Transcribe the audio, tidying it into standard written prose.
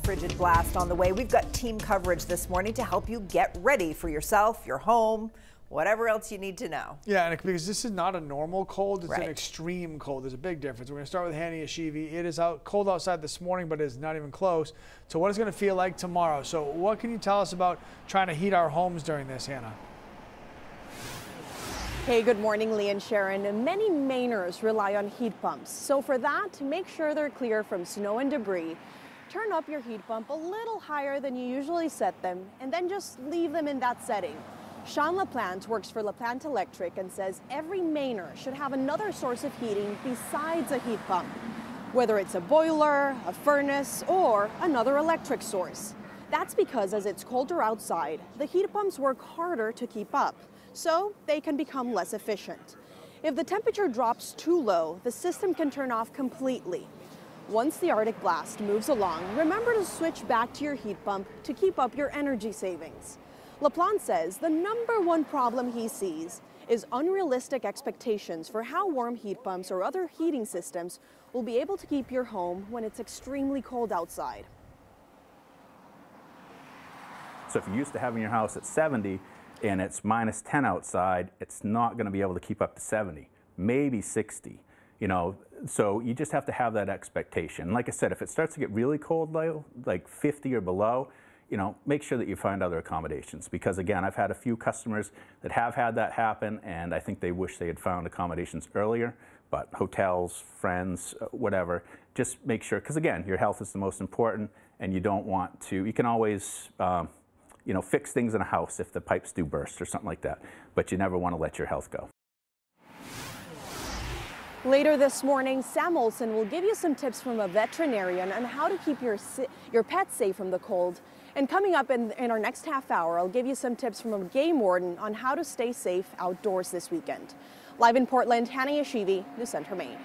frigid blast on the way. We've got team coverage this morning to help you get ready for yourself, your home, whatever else you need to know. Yeah, and because this is not a normal cold, it's right. an extreme cold. There's a big difference. We're going to start with Hanny Yeshivi. It is cold outside this morning, but it's not even close to what it's going to feel like tomorrow. So what can you tell us about trying to heat our homes during this, Hannah? Hey, good morning, Lee and Sharon. Many Mainers rely on heat pumps. So for that, make sure they're clear from snow and debris. Turn up your heat pump a little higher than you usually set them, and then just leave them in that setting. Sean LaPlante works for LaPlante Electric and says every Mainer should have another source of heating besides a heat pump, whether it's a boiler, a furnace, or another electric source. That's because as it's colder outside, the heat pumps work harder to keep up, so they can become less efficient. If the temperature drops too low, the system can turn off completely. Once the Arctic blast moves along, remember to switch back to your heat pump to keep up your energy savings. LaPlante says the #1 problem he sees is unrealistic expectations for how warm heat pumps or other heating systems will be able to keep your home when it's extremely cold outside. So if you're used to having your house at 70 and it's -10 outside, it's not going to be able to keep up to 70, maybe 60. You know, so you just have to have that expectation. Like I said, if it starts to get really cold, like 50 or below, you know, make sure that you find other accommodations, because again, I've had a few customers that have had that happen, and I think they wish they had found accommodations earlier. But hotels, friends, whatever, just make sure, because again, your health is the most important, and you don't want to, you can always, you know, fix things in a house if the pipes do burst or something like that, but you never want to let your health go. Later this morning, Sam Olson will give you some tips from a veterinarian on how to keep your pets safe from the cold. And coming up in our next half hour, I'll give you some tips from a game warden on how to stay safe outdoors this weekend. Live in Portland, Hanny Yeshivi, News Center, Maine.